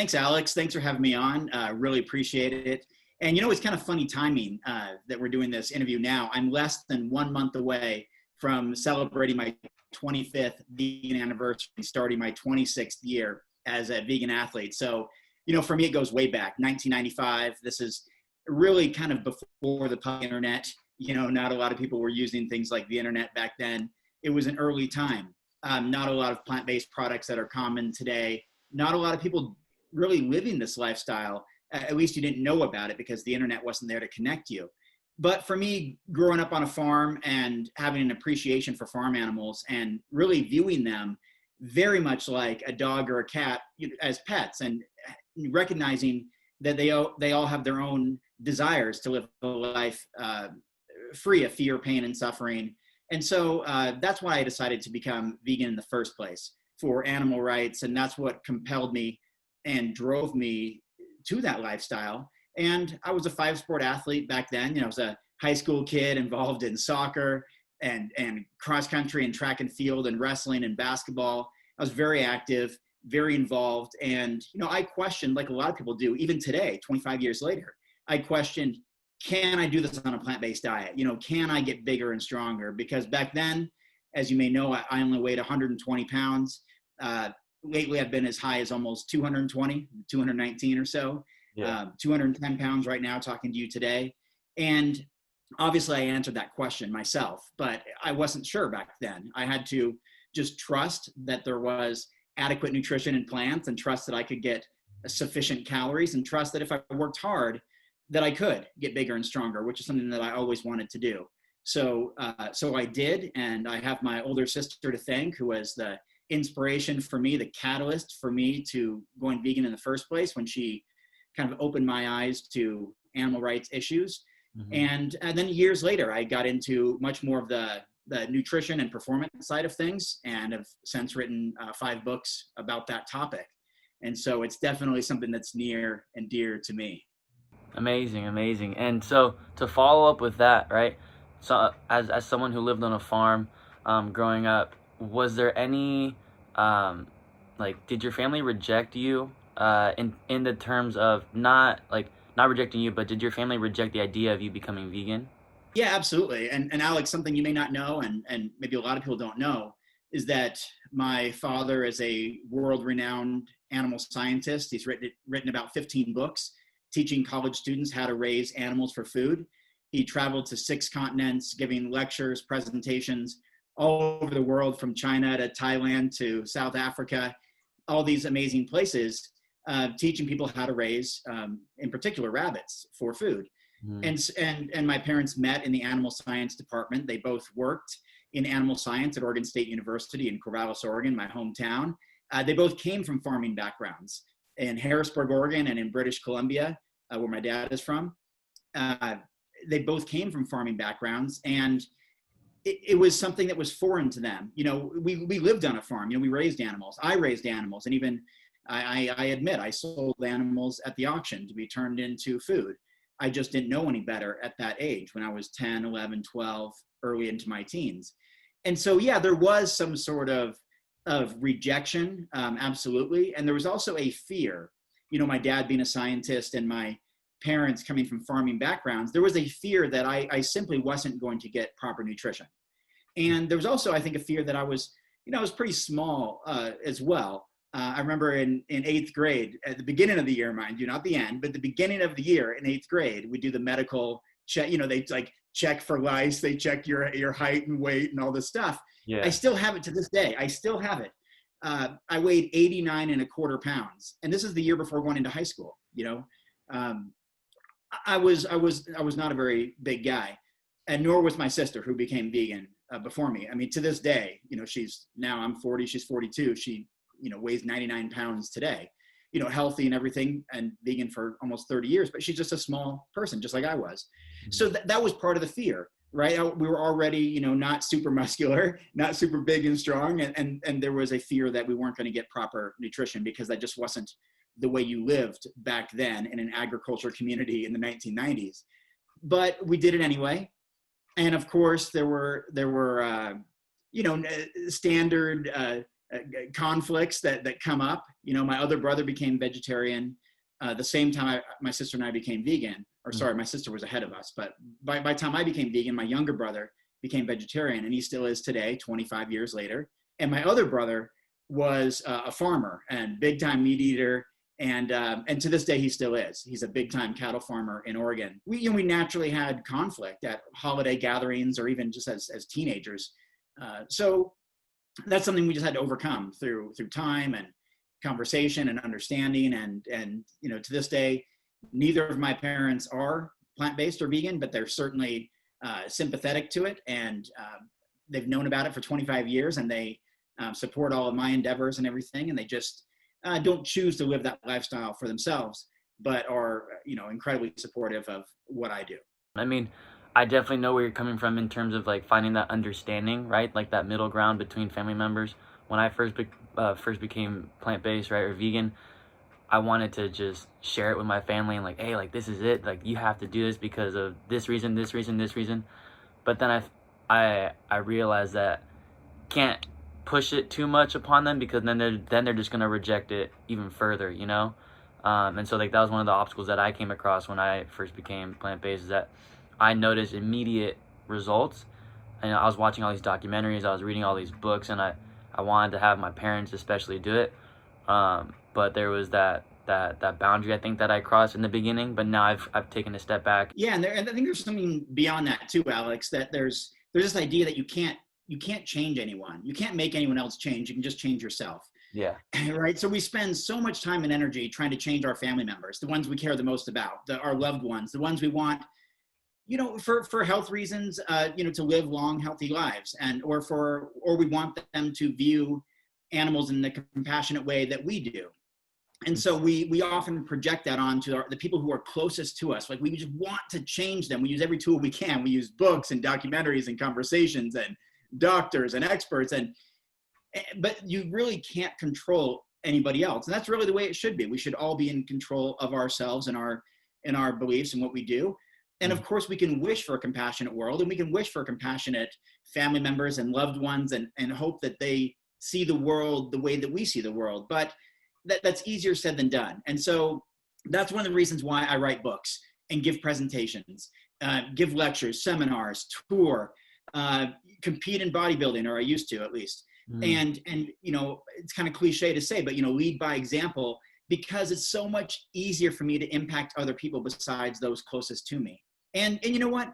Thanks, Alex. Thanks for having me on. Really appreciate it. And it's kind of funny timing that we're doing this interview now. I'm less than 1 month away from celebrating my 25th vegan anniversary, starting my 26th year as a vegan athlete. So, for me, it goes way back, 1995. This is really kind of before the public internet. Not a lot of people were using things like the internet back then. It was an early time. Not a lot of plant-based products that are common today. Not a lot of people really living this lifestyle. At least you didn't know about it because the internet wasn't there to connect you. But for me, growing up on a farm and having an appreciation for farm animals and really viewing them very much like a dog or a cat as pets, and recognizing that they all have their own desires to live a life free of fear, pain, and suffering. And so that's why I decided to become vegan in the first place, for animal rights. And that's what compelled me and drove me to that lifestyle. And I was a 5-sport athlete back then. I was a high school kid involved in soccer and cross country and track and field and wrestling and basketball. I was very active, very involved. And, I questioned, like a lot of people do, even today, 25 years later, I questioned, can I do this on a plant-based diet? Can I get bigger and stronger? Because back then, as you may know, I only weighed 120 pounds. Lately, I've been as high as almost 220, 219 or so. Yeah. 210 pounds right now, talking to you today. And obviously, I answered that question myself, but I wasn't sure back then. I had to just trust that there was adequate nutrition in plants, and trust that I could get sufficient calories, and trust that if I worked hard, that I could get bigger and stronger, which is something that I always wanted to do. So I did, and I have my older sister to thank, who was the inspiration for me, the catalyst for me to going vegan in the first place, when she kind of opened my eyes to animal rights issues. Mm-hmm. And then years later, I got into much more of the nutrition and performance side of things, and have since written 5 books about that topic. And so it's definitely something that's near and dear to me. Amazing. And so to follow up with that, right? So as someone who lived on a farm growing up, was there any did your family reject you in the terms of not rejecting you, but did your family reject the idea of you becoming vegan? Yeah, absolutely. And Alex, something you may not know, and maybe a lot of people don't know, is that my father is a world-renowned animal scientist. He's written about 15 books teaching college students how to raise animals for food. He traveled to 6 continents, giving lectures, presentations all over the world, from China to Thailand to South Africa, all these amazing places, teaching people how to raise, in particular, rabbits for food. Mm. And my parents met in the animal science department. They both worked in animal science at Oregon State University in Corvallis, Oregon, my hometown. They both came from farming backgrounds in Harrisburg, Oregon, and in British Columbia, where my dad is from. They both came from farming backgrounds, and it was something that was foreign to them. We lived on a farm. We raised animals. I raised animals, and even I admit I sold animals at the auction to be turned into food. I just didn't know any better at that age, when I was 10, 11, 12, early into my teens. And so, yeah, there was some sort of rejection, absolutely. And there was also a fear. My dad being a scientist and my parents coming from farming backgrounds, there was a fear that I simply wasn't going to get proper nutrition. And there was also, I think, a fear that I was pretty small as well. I remember in 8th grade, at the beginning of the year, mind you, not the end, but the beginning of the year in 8th grade, we do the medical check. They check for lice, they check your height and weight and all this stuff. Yeah. I still have it to this day. I still have it. I weighed 89.25 pounds, and this is the year before going into high school. I was not a very big guy, and nor was my sister, who became vegan before me. I mean, to this day, I'm 40, she's 42. She, weighs 99 pounds today, healthy and everything, and vegan for almost 30 years, but she's just a small person, just like I was. Mm-hmm. So that was part of the fear, right? We were already, not super muscular, not super big and strong. And there was a fear that we weren't going to get proper nutrition, because that just wasn't the way you lived back then in an agriculture community in the 1990s. But we did it anyway. And of course, there were standard conflicts that come up. You know, my other brother became vegetarian the same time my sister and I became vegan. Or sorry, my sister was ahead of us. But by the time I became vegan, my younger brother became vegetarian, and he still is today, 25 years later. And my other brother was a farmer and big time meat eater. And to this day, he still is. He's a big time cattle farmer in Oregon. We naturally had conflict at holiday gatherings or even just as teenagers. So that's something we just had to overcome through time and conversation and understanding. And you know, to this day, neither of my parents are plant-based or vegan, but they're certainly sympathetic to it. And they've known about it for 25 years, and they support all of my endeavors and everything. And they just don't choose to live that lifestyle for themselves, but are, you know, incredibly supportive of what I do. I mean, I definitely know where you're coming from in terms of like finding that understanding, right? Like that middle ground between family members. When I first became plant-based, right, or vegan, I wanted to just share it with my family and like, hey, like this is it. Like you have to do this because of this reason, this reason, this reason. But then I realized that can't push it too much upon them, because then they're just gonna reject it even further, you know. And so like that was one of the obstacles that I came across when I first became plant-based, is that I noticed immediate results. And I was watching all these documentaries, I was reading all these books, and I wanted to have my parents especially do it. But there was that boundary, I think, that I crossed in the beginning, but now I've taken a step back. Yeah, and I think there's something beyond that too, Alex, that there's this idea that you can't change anyone. You can't make anyone else change. You can just change yourself. Yeah. Right. So we spend so much time and energy trying to change our family members, the ones we care the most about, our loved ones, the ones we want, you know, for health reasons, you know, to live long, healthy lives, or we want them to view animals in the compassionate way that we do. And so we often project that onto the people who are closest to us. Like we just want to change them. We use every tool we can. We use books and documentaries and conversations and doctors and experts, but you really can't control anybody else. And that's really the way it should be. We should all be in control of ourselves and our beliefs and what we do. And of course we can wish for a compassionate world, and we can wish for compassionate family members and loved ones, and hope that they see the world the way that we see the world. But that's easier said than done. And so that's one of the reasons why I write books and give presentations, give lectures, seminars, tour, compete in bodybuilding, or I used to at least. And you know, it's kind of cliche to say, but you know, lead by example, because it's so much easier for me to impact other people besides those closest to me. And you know what?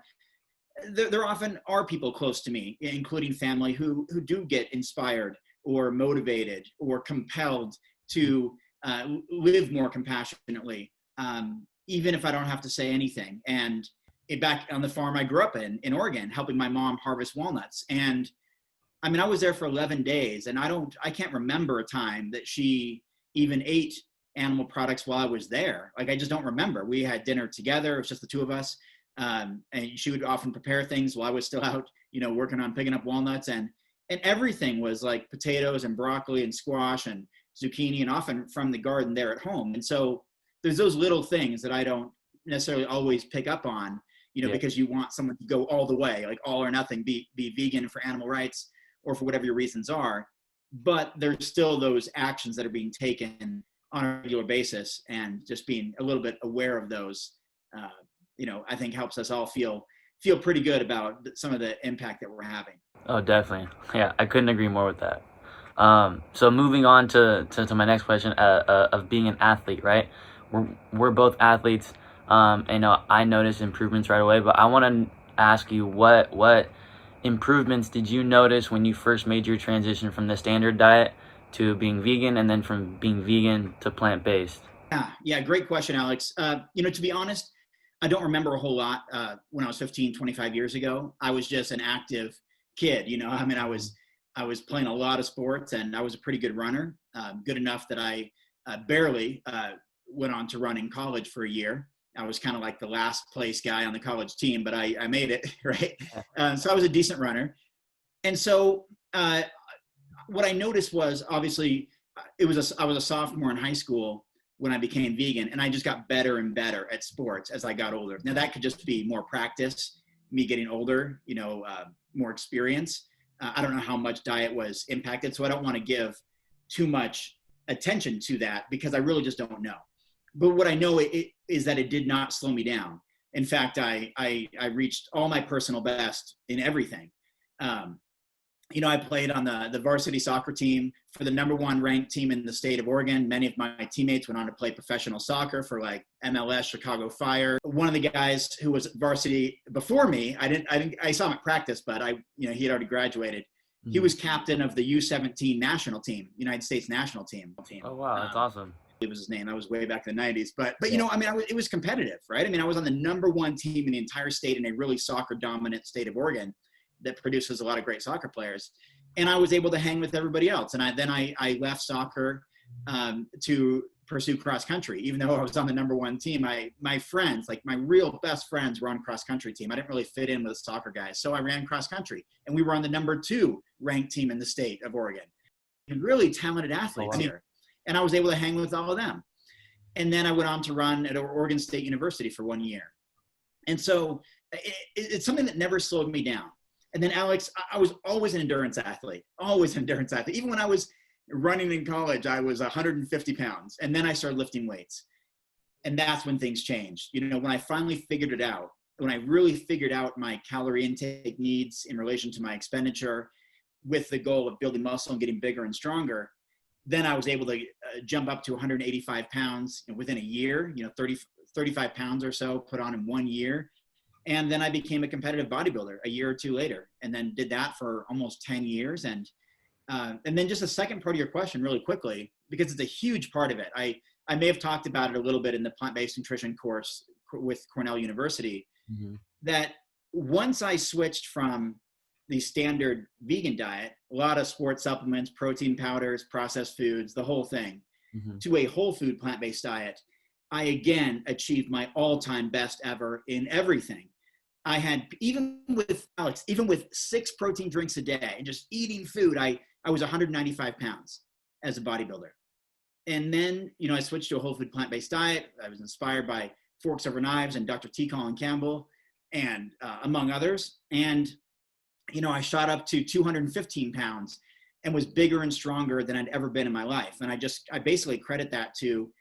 There often are people close to me, including family, who do get inspired or motivated or compelled to live more compassionately, even if I don't have to say anything. And back on the farm I grew up in Oregon, helping my mom harvest walnuts. And I mean, I was there for 11 days, and I can't remember a time that she even ate animal products while I was there. Like, I just don't remember. We had dinner together. It was just the two of us. And she would often prepare things while I was still out, you know, working on picking up walnuts, and everything was like potatoes and broccoli and squash and zucchini, and often from the garden there at home. And so there's those little things that I don't necessarily always pick up on, you know, because you want someone to go all the way, like all or nothing, be vegan for animal rights or for whatever your reasons are. But there's still those actions that are being taken on a regular basis, and just being a little bit aware of those, you know, I think helps us all feel pretty good about some of the impact that we're having. Oh, definitely. Yeah, I couldn't agree more with that. So moving on to my next question, of being an athlete, right? We're both athletes. And I noticed improvements right away, but I want to ask you, what improvements did you notice when you first made your transition from the standard diet to being vegan, and then from being vegan to plant-based? Yeah, great question, Alex. You know, to be honest, I don't remember a whole lot when I was 15, 25 years ago. I was just an active kid, you know. I mean, I was playing a lot of sports, and I was a pretty good runner, good enough that I barely went on to run in college for a year. I was kind of like the last place guy on the college team, but I made it, right? So I was a decent runner. And so what I noticed was, obviously, I was a sophomore in high school when I became vegan, and I just got better and better at sports as I got older. Now, that could just be more practice, me getting older, you know, more experience. I don't know how much diet was impacted, so I don't want to give too much attention to that because I really just don't know. But what I know is that it did not slow me down. In fact, I reached all my personal best in everything. I played on the varsity soccer team for the #1 ranked team in the state of Oregon. Many of my teammates went on to play professional soccer for like MLS, Chicago Fire. One of the guys who was varsity before me, I saw him at practice, but he had already graduated. Mm-hmm. He was captain of the U17 national team, United States national team. Oh, wow. That's awesome. It was his name. That was way back in the 90s. But yeah. It was competitive, right? I was on the #1 team in the entire state in a really soccer dominant state of Oregon that produces a lot of great soccer players. And I was able to hang with everybody else. And I left soccer to pursue cross country. Even though I was on the #1 team, my friends, like my real best friends, were on cross country team. I didn't really fit in with the soccer guys. So I ran cross country, and we were on the #2 ranked team in the state of Oregon. And really talented athletes here. And I was able to hang with all of them. And then I went on to run at Oregon State University for 1 year. And so it's something that never slowed me down. And then, Alex, I was always an endurance athlete. Even when I was running in college, I was 150 pounds. And then I started lifting weights. And that's when things changed. When I finally figured it out, when I really figured out my calorie intake needs in relation to my expenditure with the goal of building muscle and getting bigger and stronger, then I was able to jump up to 185 pounds within a year, 35 pounds or so put on in 1 year. And then I became a competitive bodybuilder a year or two later, and then did that for almost 10 years. And then just the second part of your question really quickly, because it's a huge part of it. I may have talked about it a little bit in the plant-based nutrition course with Cornell University, mm-hmm. that once I switched from the standard vegan diet, a lot of sports supplements, protein powders, processed foods, the whole thing, mm-hmm. to a whole food plant-based diet, I again achieved my all-time best ever in everything. I had, even with 6 protein drinks a day and just eating food, I was 195 pounds as a bodybuilder. And then, I switched to a whole food plant-based diet. I was inspired by Forks Over Knives and Dr. T. Colin Campbell, and among others. And, I shot up to 215 pounds and was bigger and stronger than I'd ever been in my life. And I basically credit that to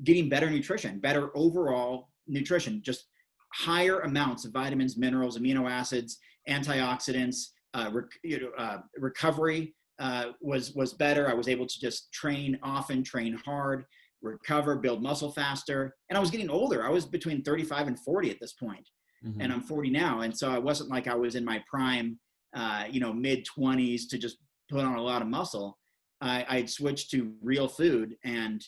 getting better nutrition, better overall nutrition, just higher amounts of vitamins, minerals, amino acids, antioxidants, recovery was better. I was able to just train often, train hard, recover, build muscle faster. And I was getting older. I was between 35 and 40 at this point. Mm-hmm. And I'm 40 now. And so I wasn't like I was in my prime, mid 20s to just put on a lot of muscle. I'd switched to real food, and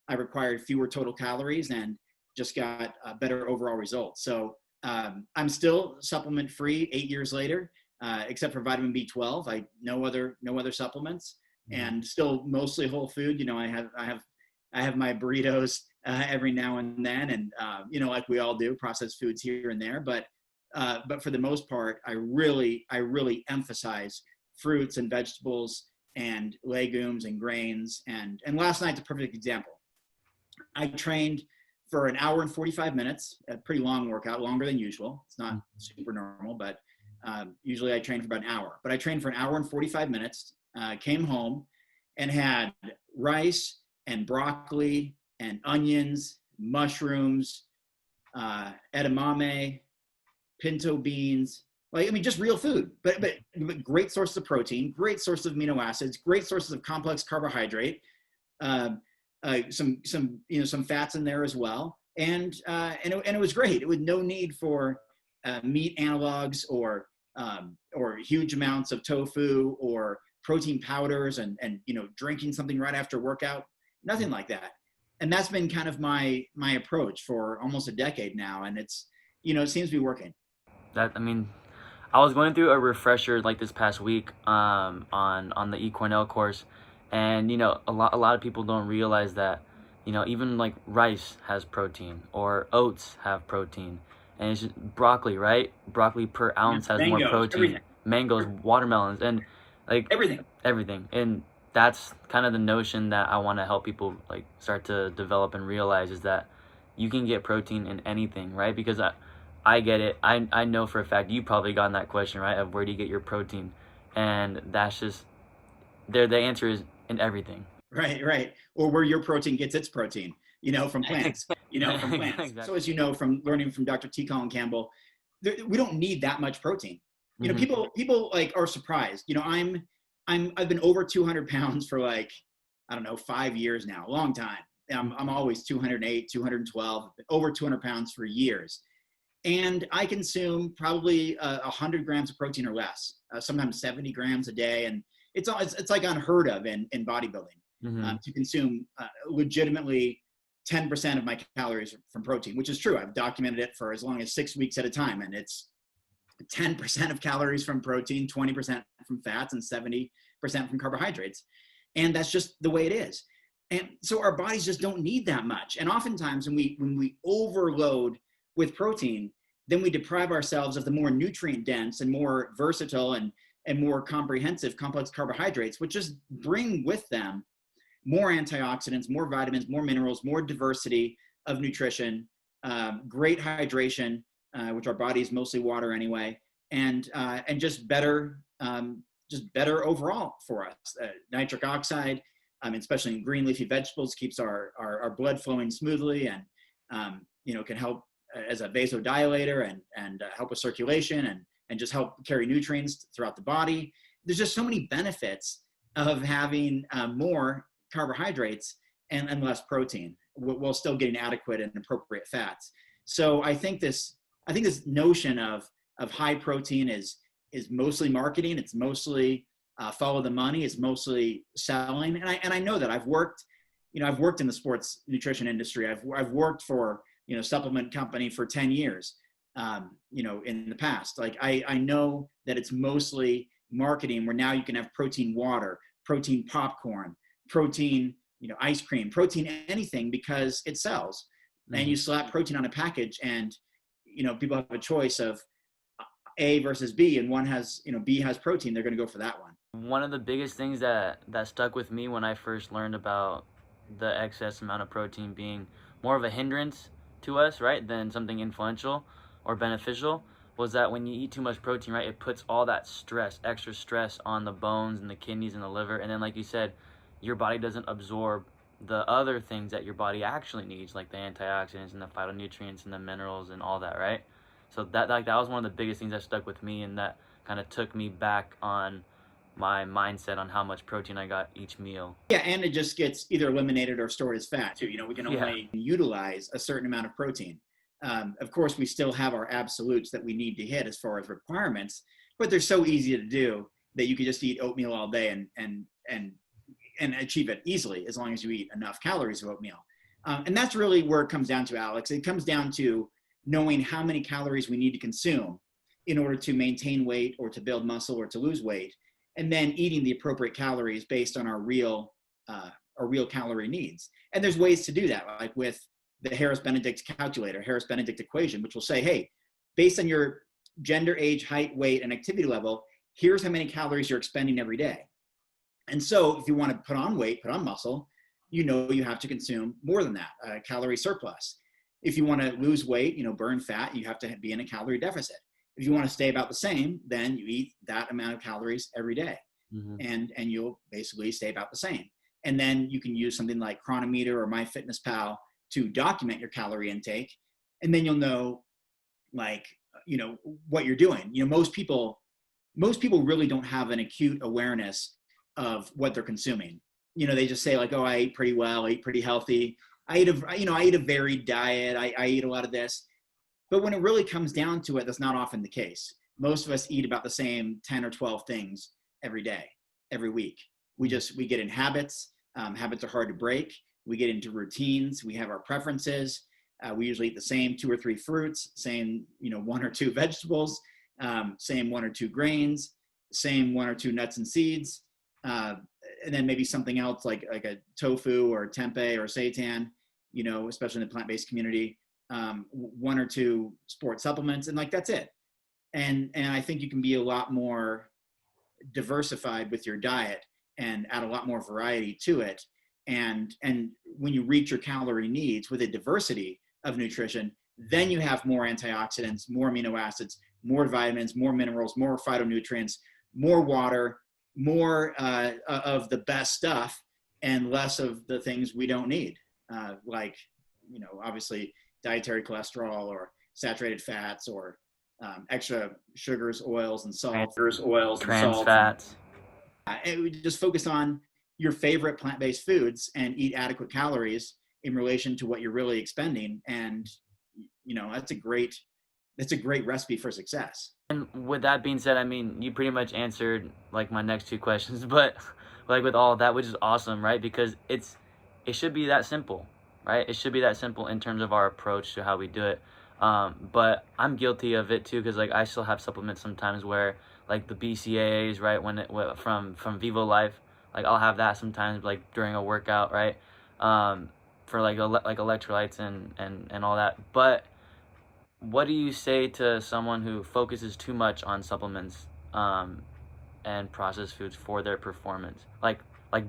I required fewer total calories and just got better overall results. So I'm still supplement free 8 years later, except for vitamin B12. No other supplements, and still mostly whole food. I have my burritos every now and then, and like we all do, processed foods here and there. But for the most part, I really emphasize fruits and vegetables and legumes and grains. And last night's a perfect example. I trained for an hour and 45 minutes, a pretty long workout, longer than usual. It's not super normal, but usually I train for about an hour. But I trained for an hour and 45 minutes, came home and had rice and broccoli and onions, mushrooms, edamame, pinto beans, just real food, but great sources of protein, great sources of amino acids, great sources of complex carbohydrate, some fats in there as well. And it was great. It was no need for meat analogs or huge amounts of tofu or protein powders and drinking something right after workout, nothing like that. And that's been kind of my approach for almost a decade now. And it seems to be working. I was going through a refresher like this past week on the eCornell course, and a lot of people don't realize that even like rice has protein, or oats have protein, and it's just broccoli, right? Broccoli per ounce has more protein. Everything. Mangoes, watermelons, and like everything. And that's kind of the notion that I want to help people like start to develop and realize, is that you can get protein in anything, right? Because I get it. I know for a fact you probably gotten that question, right? Of where do you get your protein? And that's just there. The answer is in everything. Right, right. Or where your protein gets its protein, from plants, Exactly. So as you know, from learning from Dr. T. Colin Campbell, we don't need that much protein. Hmm. People like are surprised. I've been over 200 pounds for like, I don't know, 5 years now, a long time. I'm always 208, 212, over 200 pounds for years. And I consume probably 100 grams of protein or less, sometimes 70 grams a day. And it's like unheard of in bodybuilding Hmm. to consume legitimately 10% of my calories from protein, which is true. I've documented it for as long as 6 weeks at a time. And it's 10% of calories from protein, 20% from fats, and 70% from carbohydrates. And that's just the way it is. And so our bodies just don't need that much. And oftentimes when we overload with protein, then we deprive ourselves of the more nutrient dense and more versatile and more comprehensive complex carbohydrates, which just bring with them more antioxidants, more vitamins, more minerals, more diversity of nutrition, great hydration, which our body is mostly water anyway, and just better overall for us. Nitric oxide, especially in green leafy vegetables, keeps our blood flowing smoothly, and can help as a vasodilator and help with circulation and just help carry nutrients throughout the body. There's just so many benefits of having more carbohydrates and less protein while still getting adequate and appropriate fats. So I think this notion of high protein is mostly marketing. It's mostly follow the money. It's mostly selling. And I know that I've worked in the sports nutrition industry. I've worked for supplement company for 10 years. In the past, like I know that it's mostly marketing, where now you can have protein water, protein popcorn, protein, ice cream, protein anything, because it sells. And you slap protein on a package, and people have a choice of A versus B, and one has, B has protein, they're going to go for that one. One of the biggest things that stuck with me when I first learned about the excess amount of protein being more of a hindrance to us, right, than something influential or beneficial, was that when you eat too much protein, right, it puts all that stress, extra stress on the bones and the kidneys and the liver. And then, like you said, your body doesn't absorb the other things that your body actually needs, like the antioxidants and the phytonutrients and the minerals and all that, right? So that was one of the biggest things that stuck with me, and that kind of took me back on my mindset on how much protein I got each meal. Yeah, and it just gets either eliminated or stored as fat too. We can only Yeah. utilize a certain amount of protein. Of course, we still have our absolutes that we need to hit as far as requirements, but they're so easy to do that you can just eat oatmeal all day and achieve it easily, as long as you eat enough calories of oatmeal. And that's really where it comes down to, Alex. It comes down to knowing how many calories we need to consume in order to maintain weight or to build muscle or to lose weight, and then eating the appropriate calories based on our real calorie needs. And there's ways to do that, like with the Harris-Benedict calculator, Harris-Benedict equation, which will say, hey, based on your gender, age, height, weight, and activity level, here's how many calories you're expending every day. And so if you want to put on weight, put on muscle, you have to consume more than that, calorie surplus. If you want to lose weight, burn fat, you have to be in a calorie deficit. If you want to stay about the same, then you eat that amount of calories every day. Mm-hmm. And you'll basically stay about the same. And then you can use something like Chronometer or MyFitnessPal to document your calorie intake. And then you'll know, what you're doing. Most people really don't have an acute awareness of what they're consuming. They just say like, oh, I ate pretty well, I eat pretty healthy. I eat a varied diet. I eat a lot of this. But when it really comes down to it, that's not often the case. Most of us eat about the same 10 or 12 things every day, every week. We get in habits. Habits are hard to break. We get into routines. We have our preferences. We usually eat the same 2 or 3 fruits, same, 1 or 2 vegetables, same 1 or 2 grains, same 1 or 2 nuts and seeds. And then maybe something else like a tofu or tempeh or seitan, especially in the plant-based community. 1 or 2 sport supplements, and that's it. And I think you can be a lot more diversified with your diet and add a lot more variety to it. And when you reach your calorie needs with a diversity of nutrition, then you have more antioxidants, more amino acids, more vitamins, more minerals, more phytonutrients, more water, more of the best stuff, and less of the things we don't need, like, obviously dietary cholesterol or saturated fats or extra sugars, oils, and salts. Trans fats. And we just focus on your favorite plant-based foods and eat adequate calories in relation to what you're really expending. And, that's a great recipe for success. And with that being said, I mean, you pretty much answered like my next two questions, but like with all of that, which is awesome, right? Because it should be that simple, right? It should be that simple in terms of our approach to how we do it. But I'm guilty of it too, because like I still have supplements sometimes where like the BCAAs, right? From Vivo Life, like I'll have that sometimes like during a workout, right? For like electrolytes and all that. But what do you say to someone who focuses too much on supplements and processed foods for their performance, like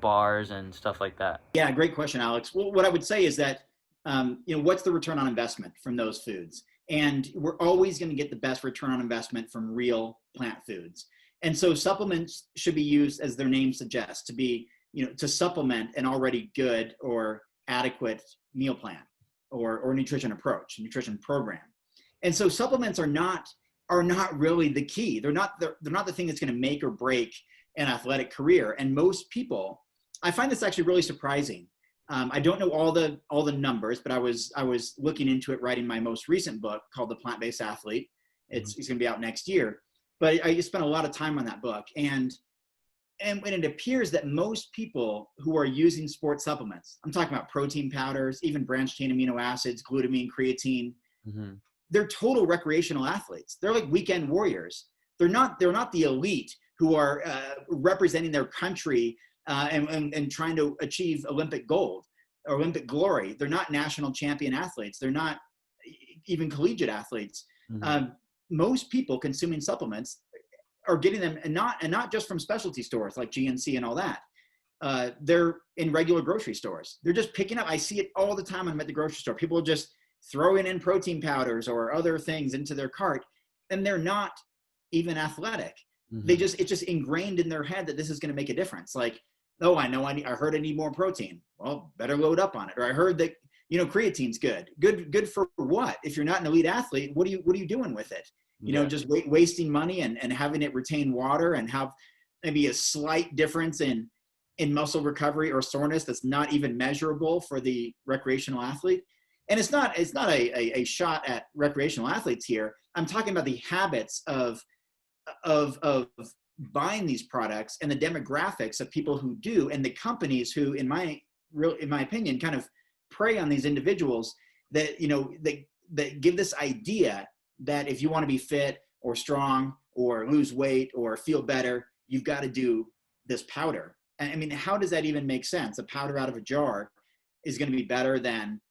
bars and stuff like that? Yeah, great question, Alex. Well, what I would say is that, what's the return on investment from those foods? And we're always going to get the best return on investment from real plant foods. And so supplements should be used, as their name suggests, to be, to supplement an already good or adequate meal plan or nutrition approach, nutrition program. And so supplements are not really the key. They're not the thing that's going to make or break an athletic career. And most people, I find this actually really surprising. I don't know all the numbers, but I was looking into it writing my most recent book called The Plant-Based Athlete. It's going to be out next year. But I just spent a lot of time on that book, and when it appears that most people who are using sports supplements, I'm talking about protein powders, even branched chain amino acids, glutamine, creatine, they're total recreational athletes. They're like weekend warriors. They're not the elite who are representing their country and trying to achieve Olympic gold or Olympic glory. They're not national champion athletes. They're not even collegiate athletes. Most people consuming supplements are getting them, and not just from specialty stores like GNC and all that. They're in regular grocery stores. They're just picking up. I see it all the time when I'm at the grocery store. People are just throwing in protein powders or other things into their cart, and they're not even athletic. It's just ingrained in their head that this is going to make a difference. Like, oh, I heard I need more protein. Well, better load up on it. Or I heard that, creatine's good. Good for what? If you're not an elite athlete, what are you doing with it? Just wasting money and having it retain water and have maybe a slight difference in muscle recovery or soreness that's not even measurable for the recreational athlete. And it's not a shot at recreational athletes here. I'm talking about the habits of buying these products and the demographics of people who do, and the companies who, in my opinion, kind of prey on these individuals that that give this idea that if you want to be fit or strong or lose weight or feel better, you've got to do this powder. I mean, how does that even make sense? A powder out of a jar is going to be better than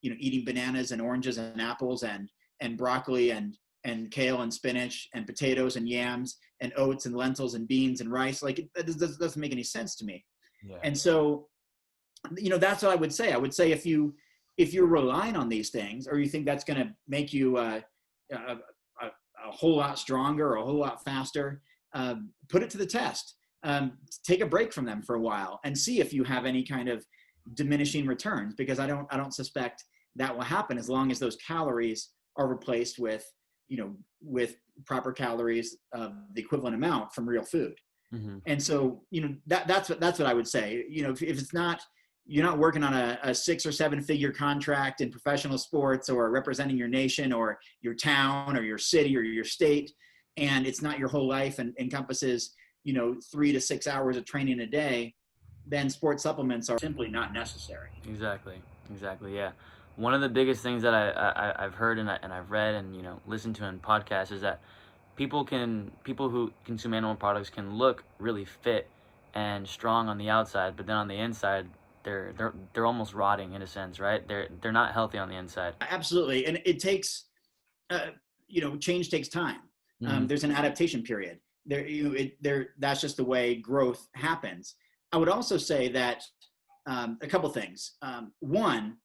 eating bananas and oranges and apples and broccoli and kale and spinach and potatoes and yams and oats and lentils and beans and rice. Like, that doesn't make any sense to me. Yeah. And so, that's what I would say. I would say if you're relying on these things, or you think that's going to make you a whole lot stronger or a whole lot faster, put it to the test. Take a break from them for a while and see if you have any kind of diminishing returns, because I don't suspect that will happen as long as those calories are replaced with proper calories of the equivalent amount from real food. And so that's what I would say. If it's not, you're not working on a 6 or 7 figure contract in professional sports or representing your nation or your town or your city or your state, and it's not your whole life and encompasses 3 to 6 hours of training a day, then sports supplements are simply not necessary. Exactly. Yeah. One of the biggest things that I've heard and I've read and listened to in podcasts is that people who consume animal products can look really fit and strong on the outside, but then on the inside they're almost rotting in a sense, right? They're not healthy on the inside. Absolutely, and it takes change takes time. There's an adaptation period. That's just the way growth happens. I would also say that a couple things. One,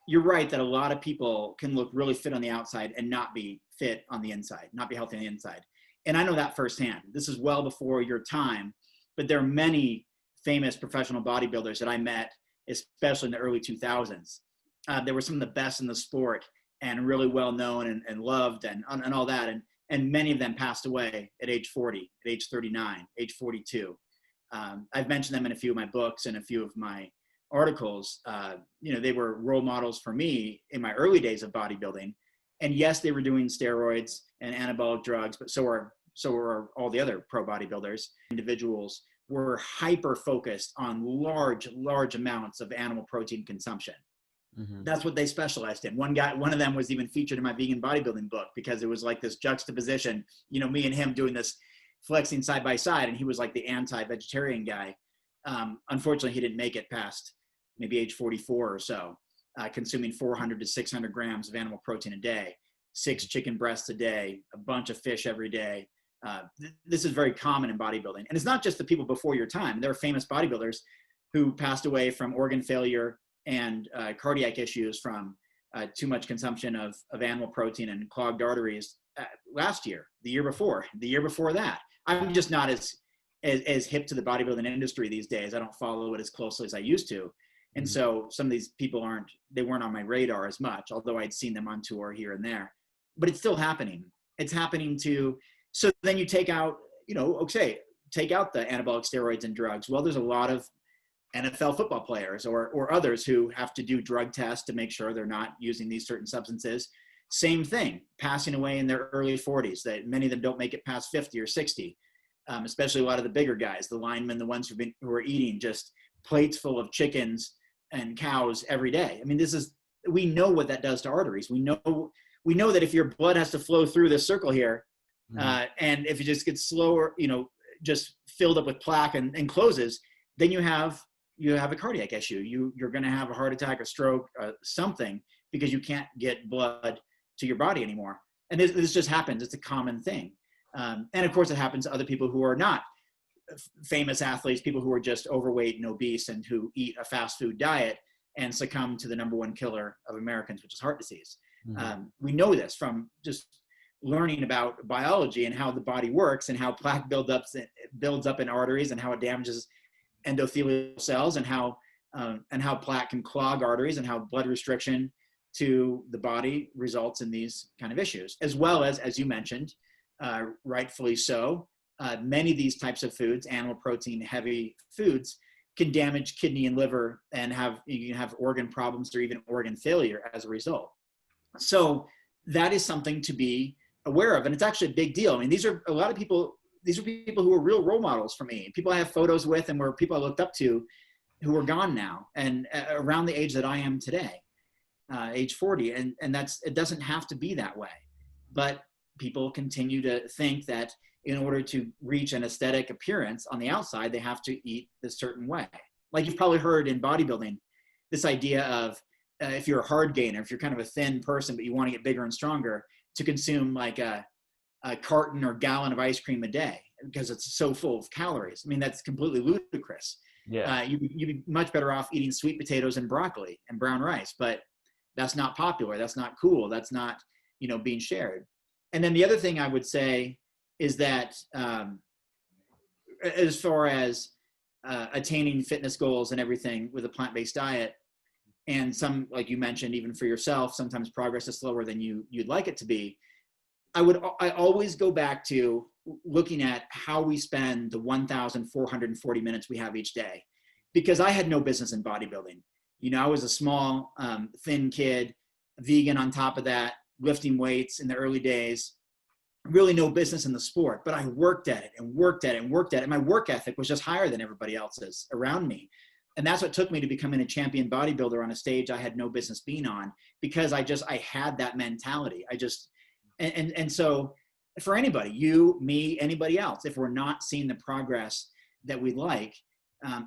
you're right that a lot of people can look really fit on the outside and not be fit on the inside, not be healthy on the inside. And I know that firsthand. This is well before your time, but there are many famous professional bodybuilders that I met, especially in the early 2000s. They were some of the best in the sport and really well known and loved and all that. And many of them passed away at age 40, at age 39, age 42. I've mentioned them in a few of my books and a few of my articles. They were role models for me in my early days of bodybuilding. And yes, they were doing steroids and anabolic drugs, but so were all the other pro bodybuilders. Individuals were hyper focused on large amounts of animal protein consumption. Mm-hmm. That's what they specialized in. One of them was even featured in my vegan bodybuilding book because it was like this juxtaposition, me and him doing this flexing side by side, and he was like the anti-vegetarian guy. Unfortunately, he didn't make it past maybe age 44 or so, consuming 400 to 600 grams of animal protein a day, 6 chicken breasts a day, a bunch of fish every day. This is very common in bodybuilding. And it's not just the people before your time. There are famous bodybuilders who passed away from organ failure and cardiac issues from too much consumption of animal protein and clogged arteries last year, the year before that. I'm just not as hip to the bodybuilding industry these days. I don't follow it as closely as I used to. And so some of these people weren't on my radar as much, although I'd seen them on tour here and there. But it's still happening. It's happening so then you take out, take out the anabolic steroids and drugs. Well, there's a lot of NFL football players or others who have to do drug tests to make sure they're not using these certain substances. Same thing, passing away in their early 40s. That many of them don't make it past 50 or 60, especially a lot of the bigger guys, the linemen, the ones who are eating just plates full of chickens and cows every day. I mean, we know what that does to arteries. We know that if your blood has to flow through this circle here, and if it just gets slower, just filled up with plaque and closes, then you have a cardiac issue. You're going to have a heart attack, a stroke, something, because you can't get blood to your body anymore. And this just happens. It's a common thing. And of course it happens to other people who are not famous athletes, people who are just overweight and obese and who eat a fast food diet and succumb to the number one killer of Americans, which is heart disease. We know this from just learning about biology and how the body works and how plaque builds up in arteries and how it damages endothelial cells and how plaque can clog arteries and how blood restriction to the body results in these kind of issues, as well as you mentioned, rightfully so, many of these types of foods, animal protein heavy foods, can damage kidney and liver and you can have organ problems or even organ failure as a result. So that is something to be aware of. And it's actually a big deal. I mean, these are people who are real role models for me. People I have photos with and were people I looked up to who are gone now and around the age that I am today, age 40. And it doesn't have to be that way. But people continue to think that in order to reach an aesthetic appearance on the outside, they have to eat this certain way. Like you've probably heard in bodybuilding, this idea of if you're a hard gainer, if you're kind of a thin person, but you want to get bigger and stronger, to consume like a carton or gallon of ice cream a day because it's so full of calories. I mean, that's completely ludicrous. Yeah. You'd be much better off eating sweet potatoes and broccoli and brown rice, but that's not popular. That's not cool. That's not, being shared. And then the other thing I would say is that as far as attaining fitness goals and everything with a plant-based diet, and some, like you mentioned, even for yourself, sometimes progress is slower than you'd like it to be. I always go back to looking at how we spend the 1,440 minutes we have each day, because I had no business in bodybuilding. I was a small, thin kid, vegan on top of that, lifting weights in the early days, really no business in the sport, but I worked at it and worked at it and worked at it. My work ethic was just higher than everybody else's around me. And that's what took me to becoming a champion bodybuilder on a stage I had no business being on, because I had that mentality. And so for anybody, you, me, anybody else, if we're not seeing the progress that we like,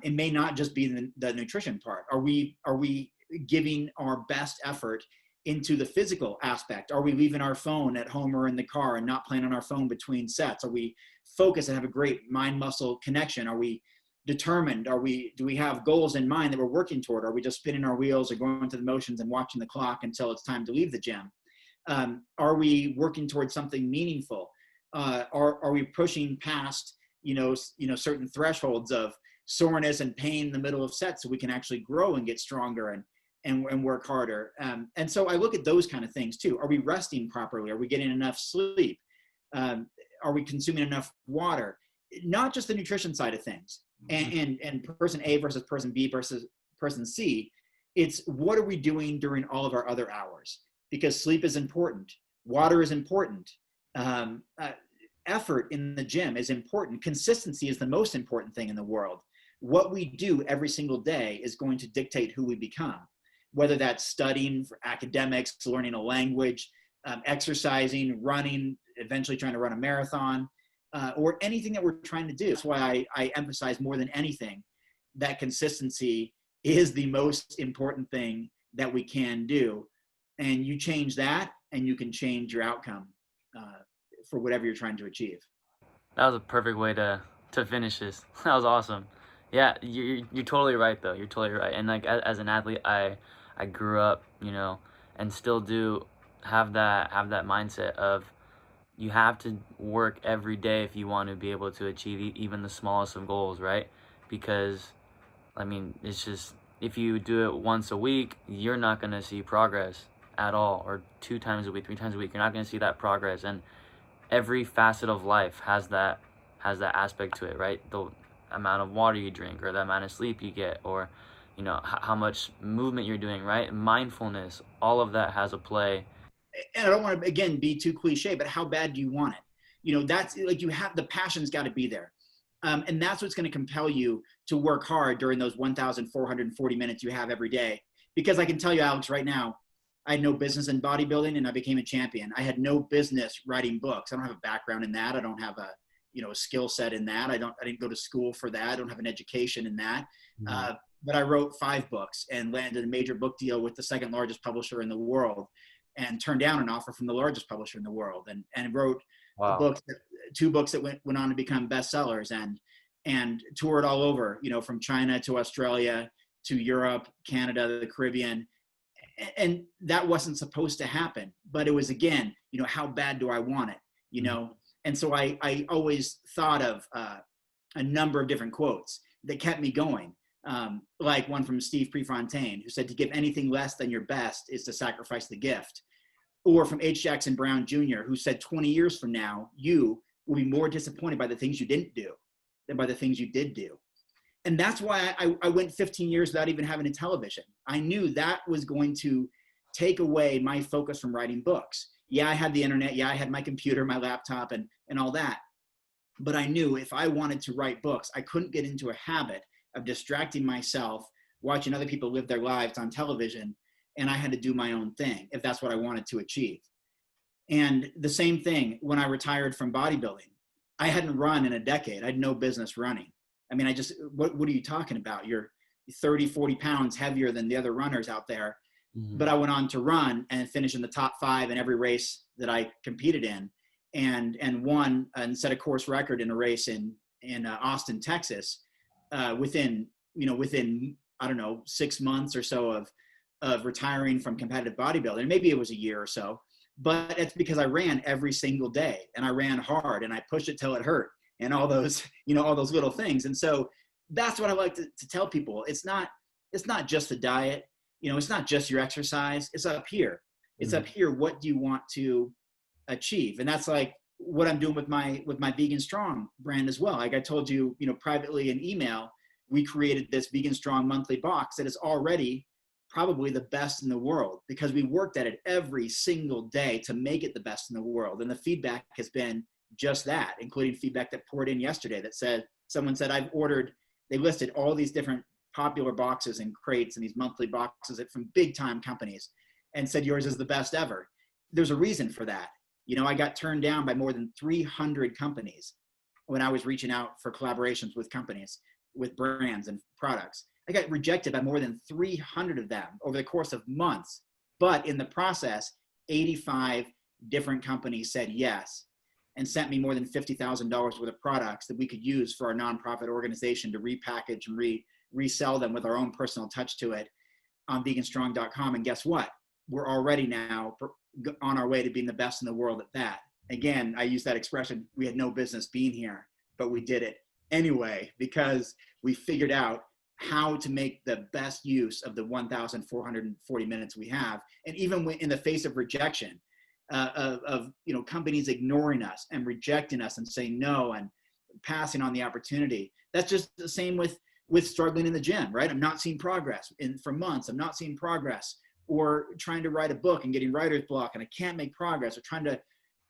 it may not just be the nutrition part. Are we giving our best effort into the physical aspect? Are we leaving our phone at home or in the car and not playing on our phone between sets? Are we focused and have a great mind-muscle connection? Are we determined? Do we have goals in mind that we're working toward? Are we just spinning our wheels or going through the motions and watching the clock until it's time to leave the gym? Are we working towards something meaningful? Are we pushing past, certain thresholds of soreness and pain in the middle of sets so we can actually grow and get stronger and work harder? And so I look at those kind of things too. Are we resting properly? Are we getting enough sleep? Are we consuming enough water? Not just the nutrition side of things and person A versus person B versus person C. It's what are we doing during all of our other hours? Because sleep is important. Water is important. Effort in the gym is important. Consistency is the most important thing in the world. What we do every single day is going to dictate who we become, whether that's studying for academics, learning a language, exercising, running, eventually trying to run a marathon, or anything that we're trying to do. That's why I emphasize more than anything that consistency is the most important thing that we can do. And you change that and you can change your outcome for whatever you're trying to achieve. That was a perfect way to finish this. That was awesome. Yeah, you're totally right though. You're totally right. And like as an athlete, I grew up, and still do have that mindset of you have to work every day if you want to be able to achieve even the smallest of goals, right? Because I mean, it's just if you do it once a week, you're not going to see progress at all, or 2 times a week, 3 times a week, you're not going to see that progress. And every facet of life has that aspect to it, right? The amount of water you drink, or the amount of sleep you get, or how much movement you're doing, right? Mindfulness, all of that has a play. And I don't want to again be too cliche, but how bad do you want it? That's like, you have the passion's got to be there, and that's what's going to compel you to work hard during those 1,440 minutes you have every day. Because I can tell you, Alex, right now, I had no business in bodybuilding and I became a champion. I had no business writing books. I don't have a background in that. I don't have a skill set in that. I didn't go to school for that. I don't have an education in that. Mm-hmm. But I wrote 5 books and landed a major book deal with the second largest publisher in the world, and turned down an offer from the largest publisher in the world, and wrote Wow. 2 books that went on to become bestsellers, and toured all over, from China to Australia to Europe, Canada, the Caribbean. And that wasn't supposed to happen, but it was, again, how bad do I want it? And so I always thought of a number of different quotes that kept me going. Like one from Steve Prefontaine, who said, to give anything less than your best is to sacrifice the gift. Or from H. Jackson Brown Jr., who said, 20 years from now, you will be more disappointed by the things you didn't do than by the things you did do. And that's why I went 15 years without even having a television. I knew that was going to take away my focus from writing books. Yeah, I had the internet. Yeah, I had my computer, my laptop, and all that. But I knew if I wanted to write books, I couldn't get into a habit of distracting myself, watching other people live their lives on television, and I had to do my own thing if that's what I wanted to achieve. And the same thing when I retired from bodybuilding. I hadn't run in a decade. I had no business running. I mean, what are you talking about? You're 30, 40 pounds heavier than the other runners out there. Mm-hmm. But I went on to run and finish in the top 5 in every race that I competed in, and won and set a course record in a race in Austin, Texas, within, I don't know, 6 months or so of retiring from competitive bodybuilding. Maybe it was a year or so, but it's because I ran every single day, and I ran hard, and I pushed it till it hurt, and all those little things. And so that's what I like to tell people. It's not just the diet, it's not just your exercise. It's up here. It's up here. What do you want to achieve? And that's like what I'm doing with my Vegan Strong brand as well. Like I told you, privately in email, we created this Vegan Strong monthly box that is already probably the best in the world, because we worked at it every single day to make it the best in the world. And the feedback has been just that, including feedback that poured in yesterday that said, someone said, they listed all these different popular boxes and crates and these monthly boxes from big time companies, and said, yours is the best ever. There's a reason for that. I got turned down by more than 300 companies when I was reaching out for collaborations with companies, with brands and products. I got rejected by more than 300 of them over the course of months. But in the process, 85 different companies said yes and sent me more than $50,000 worth of products that we could use for our nonprofit organization to repackage and resell them with our own personal touch to it on veganstrong.com. And guess what? We're already now on our way to being the best in the world at that. again, I use that expression, we had no business being here, but we did it anyway, because we figured out how to make the best use of the 1,440 minutes we have. And even in the face of rejection, of companies ignoring us and rejecting us and saying no and passing on the opportunity. That's just the same with struggling in the gym, right? I'm not seeing progress for months. I'm not seeing progress, or trying to write a book and getting writer's block and I can't make progress, or trying to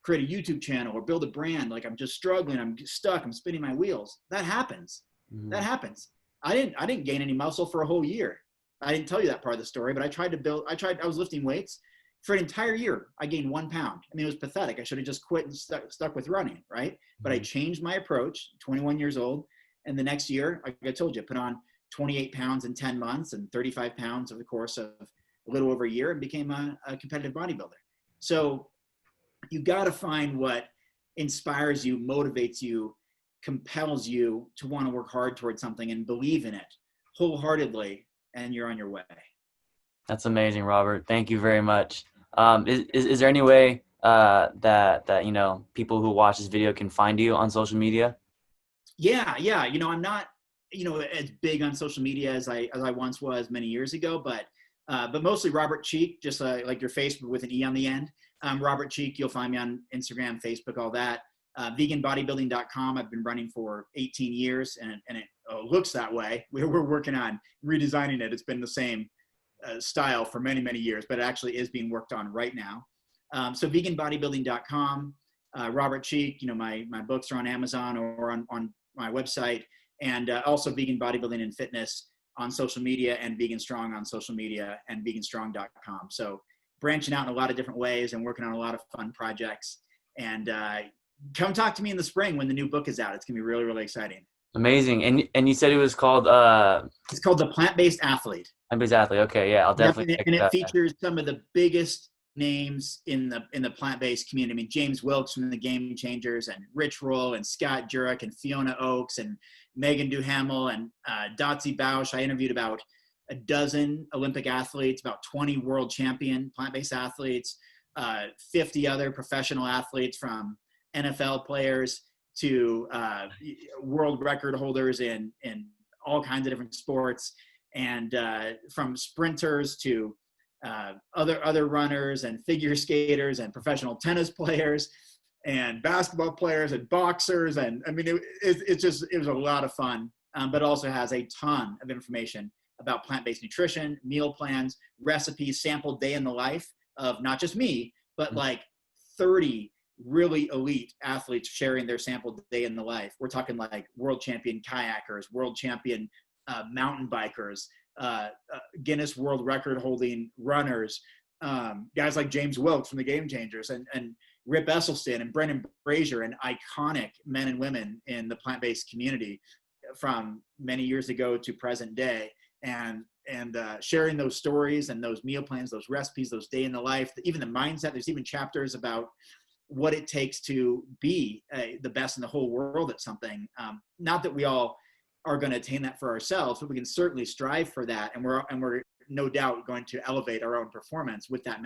create a YouTube channel or build a brand. Like I'm just struggling. I'm stuck. I'm spinning my wheels. That happens. Mm-hmm. That happens. I didn't gain any muscle for a whole year. I didn't tell you that part of the story, but I was lifting weights for an entire year. I gained 1 pound. I mean, it was pathetic. I should have just quit and stuck with running, right? Mm-hmm. But I changed my approach, 21 years old. And the next year, like I told you, put on 28 pounds in 10 months and 35 pounds over the course of a little over a year, and became a competitive bodybuilder. So you got to find what inspires you, motivates you, compels you to want to work hard towards something and believe in it wholeheartedly, and you're on your way. That's amazing, Robert. Thank you very much. Is there any way that people who watch this video can find you on social media? Yeah. I'm not as big on social media as I once was many years ago, but mostly Robert Cheeke, just like your Facebook with an E on the end. Robert Cheeke, you'll find me on Instagram, Facebook, all that. Veganbodybuilding.com. I've been running for 18 years, and it looks that way. We're working on redesigning it. It's been the same style for many, many years, but it actually is being worked on right now. So veganbodybuilding.com. Robert Cheeke, my books are on Amazon or on my website, and also Vegan Bodybuilding and Fitness on social media, and Vegan Strong on social media, and veganstrong.com. So branching out in a lot of different ways and working on a lot of fun projects. And come talk to me in the spring when the new book is out. It's gonna be really, really exciting. Amazing. And you said it was called it's called The Plant-Based Athlete. Plant-Based Athlete. Okay, yeah, I'll definitely check and it that. features some of the biggest names in the plant-based community. I mean, James Wilkes from the Game Changers, and Rich Roll, and Scott Jurek, and Fiona Oakes, and Megan Duhamel, and Dotsie Bausch. I interviewed about a dozen Olympic athletes, about 20 world champion plant-based athletes, 50 other professional athletes, from NFL players to world record holders in all kinds of different sports, and from sprinters to other runners, and figure skaters, and professional tennis players, and basketball players, and boxers. And I mean, it was a lot of fun, but also has a ton of information about plant-based nutrition, meal plans, recipes, sample day in the life of not just me, but like 30 really elite athletes sharing their sample day in the life. We're talking like world champion kayakers, world champion mountain bikers, Guinness World Record holding runners, guys like James Wilkes from the Game Changers, and Rip Esselstyn and Brendan Brazier, and iconic men and women in the plant-based community from many years ago to present day, and sharing those stories and those meal plans, those recipes, those day in the life, even the mindset. There's even chapters about what it takes to be the best in the whole world at something. Not that we all are going to attain that for ourselves, but we can certainly strive for that. And we're no doubt going to elevate our own performance with that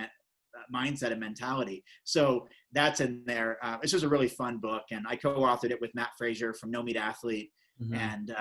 mindset and mentality. So that's in there. It's just a really fun book. And I co-authored it with Matt Frazier from No Meat Athlete. Mm-hmm. And